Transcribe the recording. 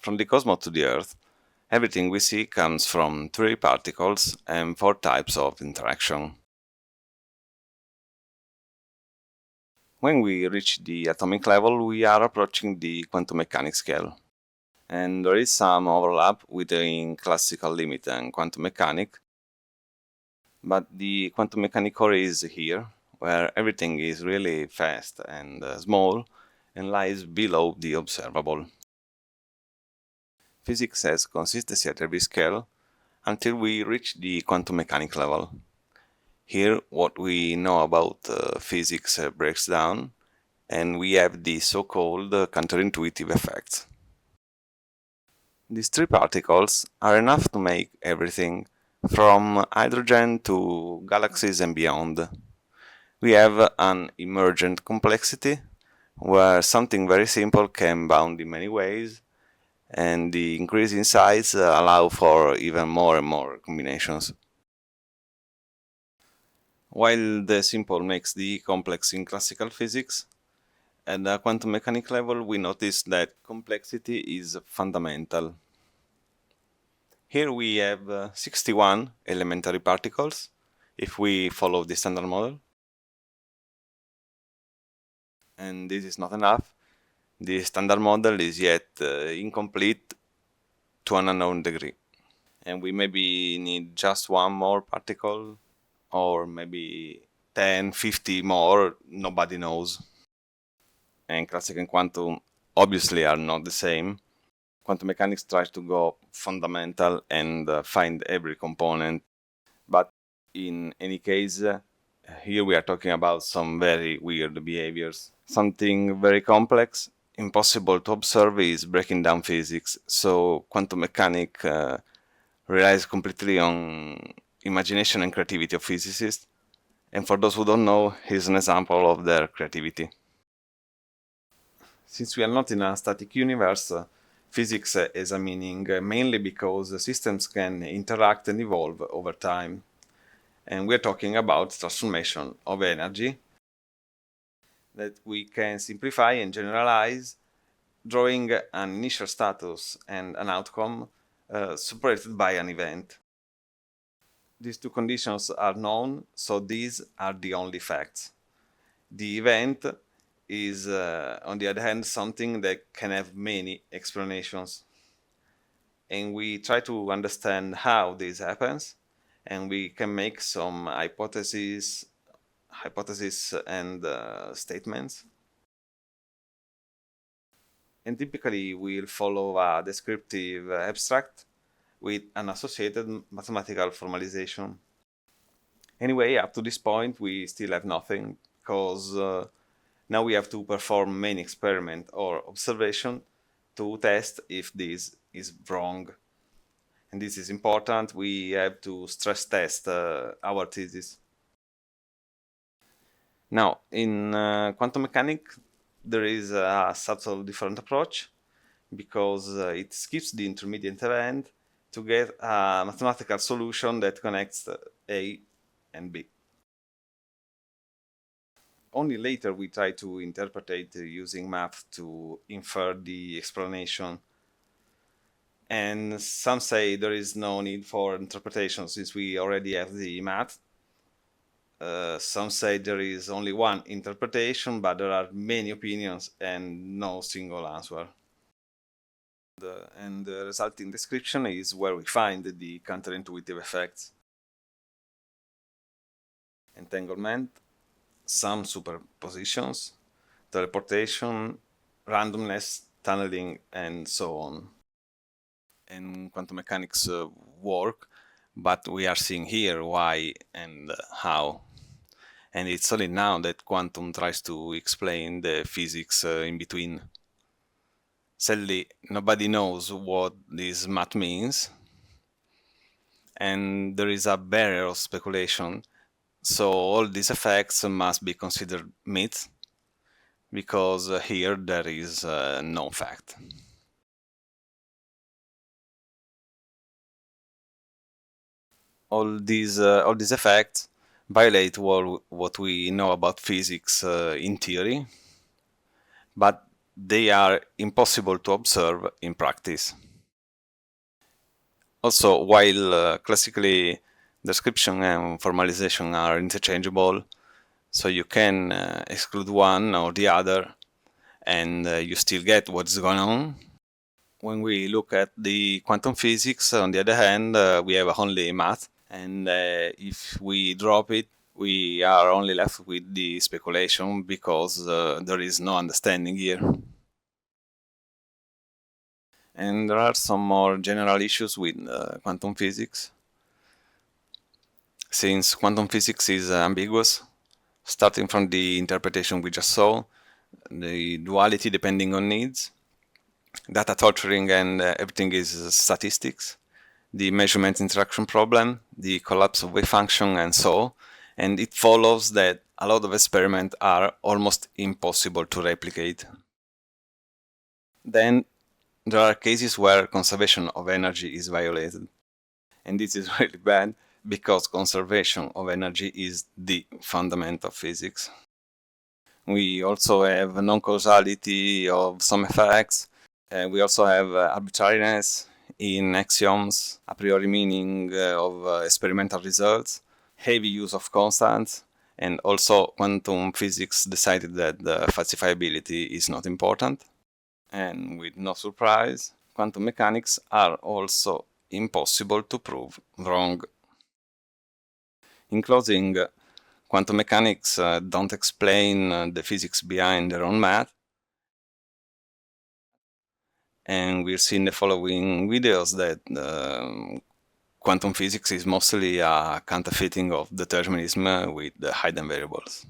From the cosmos to the Earth, everything we see comes from 3 particles and 4 types of interaction. When we reach the atomic level, we are approaching the quantum mechanics scale. And there is some overlap within classical limit and quantum mechanics, but the quantum mechanic core is here, where everything is really fast and small and lies below the observable. Physics has consistency at every scale until we reach the quantum mechanic level. Here, what we know about physics breaks down, and we have the so-called counterintuitive effects. These 3 particles are enough to make everything, from hydrogen to galaxies and beyond. We have an emergent complexity, where something very simple can bound in many ways, and the increase in size allow for even more and more combinations. While the simple makes the complex in classical physics, at the quantum mechanics level we notice that complexity is fundamental. Here we have 61 elementary particles, if we follow the standard model. And this is not enough. The standard model is yet incomplete to an unknown degree. And we maybe need just one more particle, or maybe 10, 50 more, nobody knows. And classical and quantum obviously are not the same. Quantum mechanics tries to go fundamental and find every component, but in any case, here we are talking about some very weird behaviors. Something very complex, impossible to observe, is breaking down physics, so quantum mechanics relies completely on imagination and creativity of physicists, and for those who don't know, here's an example of their creativity. Since we are not in a static universe, physics has a meaning mainly because systems can interact and evolve over time. And we're talking about transformation of energy that we can simplify and generalize, drawing an initial status and an outcome separated by an event. These 2 conditions are known, so these are the only facts. The event is, on the other hand, something that can have many explanations. And we try to understand how this happens, and we can make some hypotheses and statements. And typically we'll follow a descriptive abstract with an associated mathematical formalization. Anyway, up to this point we still have nothing, because now we have to perform many experiment or observation to test if this is wrong. And this is important. We have to stress test our thesis. Now, in quantum mechanics, there is a subtle different approach, because it skips the intermediate event to get a mathematical solution that connects A and B. Only later we try to interpret it using math to infer the explanation. And some say there is no need for interpretation since we already have the math. Some say there is only one interpretation, but there are many opinions and no single answer. And the resulting description is where we find the counterintuitive effects. Entanglement, some superpositions, teleportation, randomness, tunneling, and so on. And quantum mechanics work, but we are seeing here why and how. And it's only now that quantum tries to explain the physics in between. Sadly, nobody knows what this math means, and there is a barrier of speculation, so all these effects must be considered myths, because here there is no fact. All these effects violate what we know about physics in theory, but they are impossible to observe in practice. Also, while classically description and formalization are interchangeable, so you can exclude one or the other and you still get what's going on. When we look at the quantum physics, on the other hand, we have only math, and if we drop it, we are only left with the speculation because there is no understanding here. And there are some more general issues with quantum physics. Since quantum physics is ambiguous, starting from the interpretation we just saw, the duality depending on needs, data torturing, and everything is statistics, the measurement interaction problem, the collapse of wave function, and so on. And it follows that a lot of experiments are almost impossible to replicate. Then there are cases where conservation of energy is violated. And this is really bad because conservation of energy is the fundament of physics. We also have non-causality of some effects. We also have arbitrariness in axioms, a priori meaning of experimental results, heavy use of constants, and also quantum physics decided that the falsifiability is not important. And with no surprise, quantum mechanics are also impossible to prove wrong. In closing, quantum mechanics don't explain the physics behind their own math, and we'll see in the following videos that quantum physics is mostly a counterfeiting of determinism with the hidden variables.